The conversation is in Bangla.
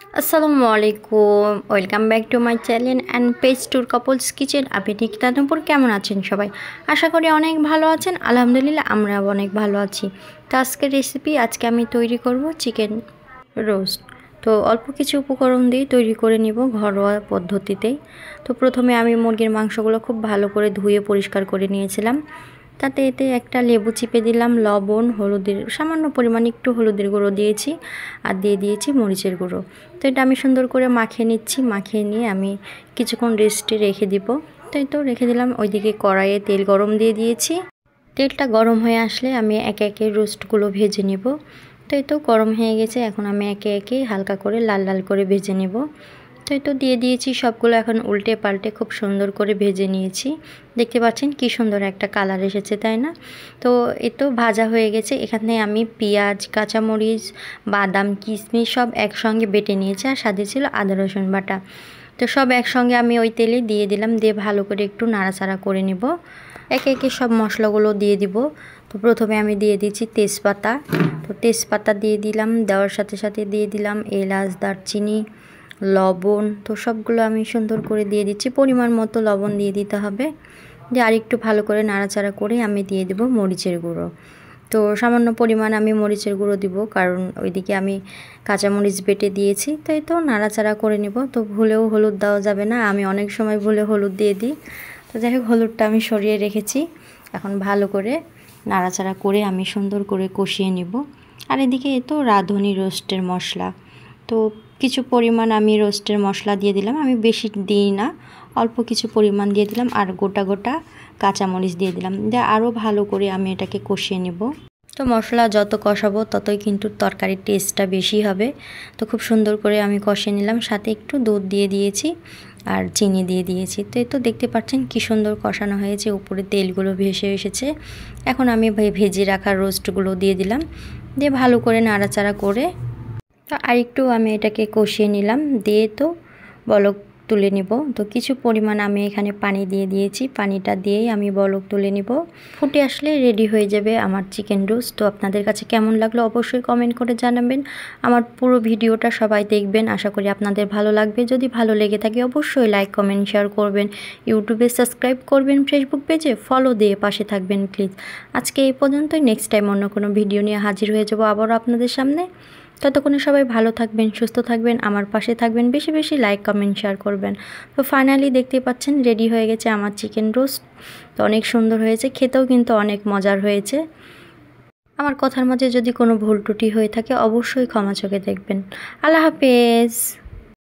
আসসালামু আলাইকুম, welcome back to my channel and page tour couples kitchen. আপনি নিকিতার উপর কেমন আছেন সবাই? আশা করি অনেক ভালো আছেন। আলহামদুলিল্লাহ আমরাও অনেক ভালো আছি। তো আজকের রেসিপি আজকে আমি তৈরি করব চিকেন রোস্ট। তো অল্প কিছু উপকরণ দিয়ে তৈরি করে নিব ঘরোয়া পদ্ধতিতেই। তো প্রথমে আমি মুরগির মাংসগুলো খুব ভালো করে ধুয়ে পরিষ্কার করে নিয়েছিলাম। তাতে এতে একটা লেবু চিপে দিলাম, লবণ, হলুদের সামান্য পরিমাণে একটু হলুদের গুঁড়ো দিয়েছি, আর দিয়ে দিয়েছি মরিচের গুঁড়ো। তো এটা আমি সুন্দর করে মাখিয়ে নিচ্ছি। মাখিয়ে নিয়ে আমি কিছুক্ষণ রেস্টে রেখে দিব। তো এই তো রেখে দিলাম। ওইদিকে কড়াইয়ে তেল গরম দিয়ে দিয়েছি। তেলটা গরম হয়ে আসলে আমি একে একে রোস্টগুলো ভেজে নেব। তো এই তো গরম হয়ে গেছে, এখন আমি একে একে হালকা করে লাল লাল করে ভেজে নেব। তো এই তো দিয়ে দিয়েছি সবগুলো। এখন উল্টে পাল্টে খুব সুন্দর করে ভেজে নিয়েছি। দেখতে পাচ্ছেন কি সুন্দর একটা কালার এসেছে, তাই না? তো এই তো ভাজা হয়ে গেছে। এখানে আমি পেঁয়াজ, কাঁচামরিচ, বাদাম, কিশমিশ সব একসঙ্গে বেটে নিয়েছি, আর সাথে ছিল আদা রসুন বাটা। তো সব একসঙ্গে আমি ওই তেলে দিয়ে দিলাম, দিয়ে ভালো করে একটু নাড়াচাড়া করে নেব। একে একে সব মশলাগুলো দিয়ে দিব। তো প্রথমে আমি দিয়ে দিচ্ছি তেজপাতা। তো তেজপাতা দিয়ে দিলাম, দেওয়ার সাথে সাথে দিয়ে দিলাম এলাচ, দারচিনি, লবণ। তো সবগুলো আমি সুন্দর করে দিয়ে দিচ্ছি। পরিমাণ মতো লবণ দিয়ে দিতে হবে। দিয়ে আরেকটু ভালো করে নাড়াচাড়া করে আমি দিয়ে দেব মরিচের গুঁড়ো। তো সামান্য পরিমাণ আমি মরিচের গুঁড়ো দিব, কারণ ওইদিকে আমি কাঁচামরিচ বেটে দিয়েছি। তাই তো নাড়াচাড়া করে নেব। তো ভুলেও হলুদ দেওয়া যাবে না, আমি অনেক সময় ভুলে হলুদ দিয়ে দিই। তো যাই হোক, হলুদটা আমি সরিয়ে রেখেছি। এখন ভালো করে নাড়াচাড়া করে আমি সুন্দর করে কষিয়ে নেব। আর এদিকে তো রাঁধুনি রোস্টের মশলা, তো কিছু পরিমাণ আমি রোস্টের মশলা দিয়ে দিলাম। আমি বেশি দিই না, অল্প কিছু পরিমাণ দিয়ে দিলাম, আর গোটা গোটা কাঁচামরিচ দিয়ে দিলাম। দিয়ে আরও ভালো করে আমি এটাকে কষিয়ে নেব। তো মশলা যত কষাবো ততই কিন্তু তরকারির টেস্টটা বেশি হবে। তো খুব সুন্দর করে আমি কষিয়ে নিলাম, সাথে একটু দুধ দিয়ে দিয়েছি আর চিনি দিয়ে দিয়েছি। তো এই তো দেখতে পাচ্ছেন কি সুন্দর কষানো হয়েছে, উপরে তেলগুলো ভেসে এসেছে। এখন আমি ভেজে রাখা রোস্টগুলো দিয়ে দিলাম, দিয়ে ভালো করে নাড়াচাড়া করে তো আরেকটু আমি এটাকে কষিয়ে নিলাম। দিয়ে তো বলক তুলে নিব। তো কিছু পরিমাণ আমি এখানে পানি দিয়ে দিয়েছি, পানিটা দিয়েই আমি বলক তুলে নিব। ফুটে আসলে রেডি হয়ে যাবে আমার চিকেন রোস্ট। তো আপনাদের কাছে কেমন লাগলো অবশ্যই কমেন্ট করে জানাবেন। আমার পুরো ভিডিওটা সবাই দেখবেন, আশা করি আপনাদের ভালো লাগবে। যদি ভালো লেগে থাকে অবশ্যই লাইক, কমেন্ট, শেয়ার করবেন। ইউটিউবে সাবস্ক্রাইব করবেন, ফেসবুক পেজে ফলো দিয়ে পাশে থাকবেন প্লিজ। আজকে এই পর্যন্তই। নেক্সট টাইম অন্য কোনো ভিডিও নিয়ে হাজির হয়ে যাব আবারও আপনাদের সামনে। ততক্ষণে সবাই ভালো থাকবেন, সুস্থ থাকবেন, আমার পাশে থাকবেন, বেশি বেশি লাইক, কমেন্ট, শেয়ার করবেন। তো ফাইনালি দেখতে পাচ্ছেন রেডি হয়ে গেছে আমার চিকেন রোস্ট। তো অনেক সুন্দর হয়েছে, খেতেও কিন্তু অনেক মজার হয়েছে। আমার কথার মাঝে যদি কোনো ভুল ত্রুটি হয়ে থাকে অবশ্যই ক্ষমা চোখে দেখবেন। আল্লাহ হাফেজ।